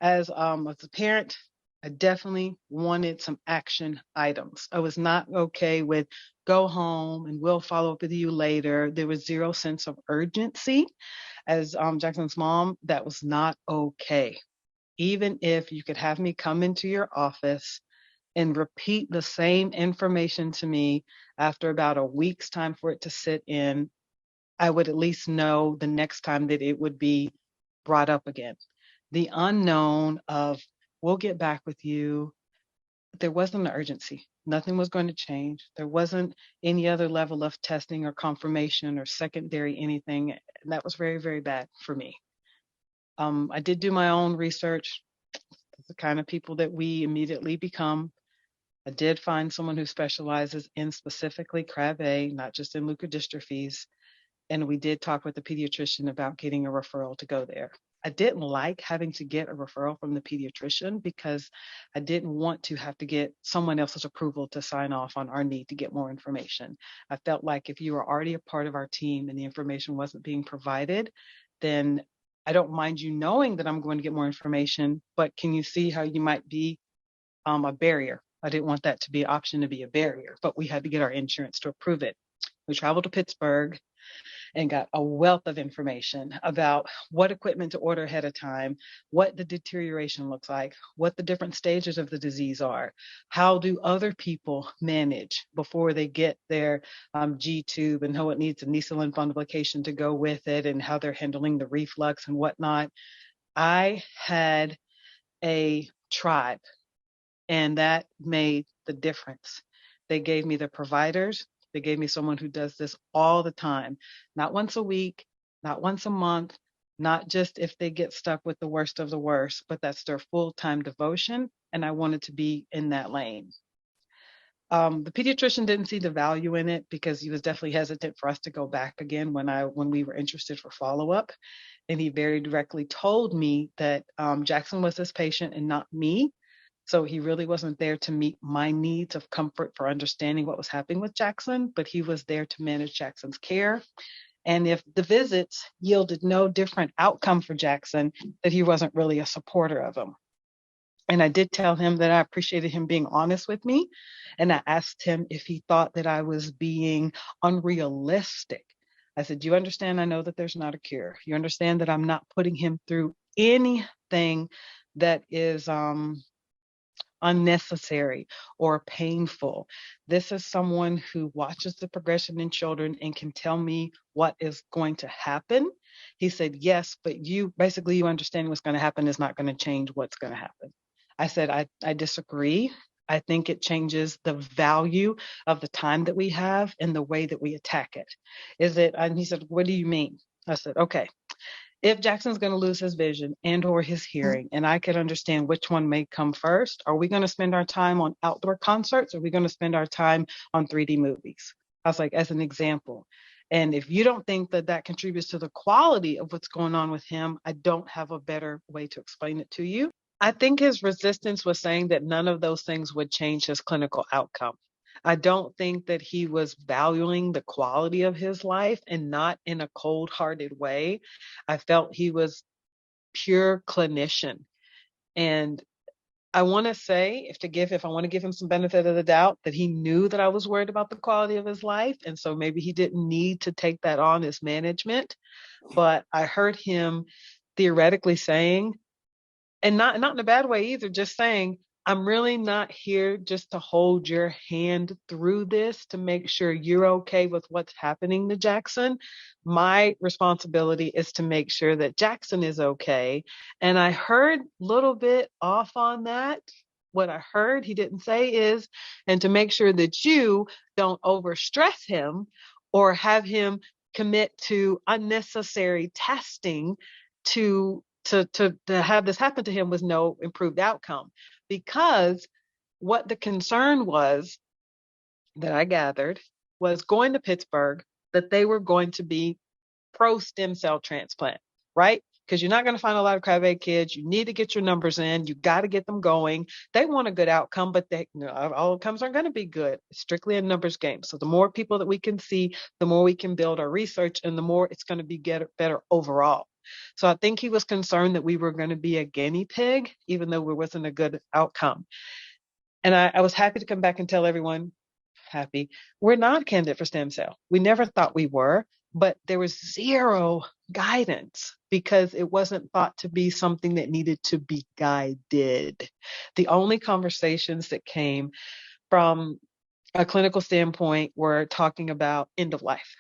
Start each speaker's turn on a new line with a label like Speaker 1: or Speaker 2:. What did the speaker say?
Speaker 1: as a parent, I definitely wanted some action items. I was not okay with go home and we'll follow up with you later. There was zero sense of urgency. As Jackson's mom, that was not okay. Even if you could have me come into your office and repeat the same information to me after about a week's time for it to sit in, I would at least know the next time that it would be brought up again. The unknown of, we'll get back with you. There wasn't an urgency. Nothing was going to change. There wasn't any other level of testing or confirmation or secondary anything. And that was very, very bad for me. I did do my own research, the kind of people that we immediately become. I did find someone who specializes in specifically Krabbe, not just in leukodystrophies. And we did talk with the pediatrician about getting a referral to go there. I didn't like having to get a referral from the pediatrician because I didn't want to have to get someone else's approval to sign off on our need to get more information. I felt like if you were already a part of our team and the information wasn't being provided, then I don't mind you knowing that I'm going to get more information, but can you see how you might be a barrier? I didn't want that to be an option to be a barrier, but we had to get our insurance to approve it. We traveled to Pittsburgh and got a wealth of information about what equipment to order ahead of time, what the deterioration looks like, what the different stages of the disease are, how do other people manage before they get their G-tube and how it needs a Nisolin fundoplication to go with it and how they're handling the reflux and whatnot. I had a tribe, and that made the difference. They gave me the providers. They gave me someone who does this all the time, not once a week, not once a month, not just if they get stuck with the worst of the worst, but that's their full-time devotion. And I wanted to be in that lane. The pediatrician didn't see the value in it because he was definitely hesitant for us to go back again when we were interested for follow-up. And he very directly told me that Jackson was this patient and not me. So he really wasn't there to meet my needs of comfort for understanding what was happening with Jackson, but he was there to manage Jackson's care. And if the visits yielded no different outcome for Jackson, that he wasn't really a supporter of him. And I did tell him that I appreciated him being honest with me. And I asked him if he thought that I was being unrealistic. I said, you understand, I know that there's not a cure. You understand that I'm not putting him through anything that is unnecessary or painful. This is someone who watches the progression in children and can tell me what is going to happen. He said, yes, but you understand what's going to happen is not going to change what's going to happen. I said, I disagree. I think it changes the value of the time that we have and the way that we attack it. And he said, what do you mean? I said, okay. If Jackson's going to lose his vision and or his hearing, and I could understand which one may come first, are we going to spend our time on outdoor concerts? Or are we going to spend our time on 3D movies? I was like, as an example. And if you don't think that that contributes to the quality of what's going on with him, I don't have a better way to explain it to you. I think his resistance was saying that none of those things would change his clinical outcome. I don't think that he was valuing the quality of his life, and not in a cold-hearted way. I felt he was pure clinician. And I want to say, if I want to give him some benefit of the doubt, that he knew that I was worried about the quality of his life. And so maybe he didn't need to take that on as management. But I heard him theoretically saying, and not in a bad way either, just saying, I'm really not here just to hold your hand through this to make sure you're okay with what's happening to Jackson. My responsibility is to make sure that Jackson is okay. And I heard a little bit off on that. What I heard he didn't say is, and to make sure that you don't overstress him or have him commit to unnecessary testing to have this happen to him with no improved outcome. Because what the concern was, that I gathered, was going to Pittsburgh, that they were going to be pro stem cell transplant, right? Because you're not going to find a lot of Krabbe kids. You need to get your numbers in. You got to get them going. They want a good outcome, but all outcomes aren't going to be good. It's strictly a numbers game. So the more people that we can see, the more we can build our research, and the more it's going to be better overall. So I think he was concerned that we were going to be a guinea pig, even though it wasn't a good outcome. And I was happy to come back and tell everyone, happy, we're not candidate for stem cell. We never thought we were, but there was zero guidance because it wasn't thought to be something that needed to be guided. The only conversations that came from a clinical standpoint were talking about end of life.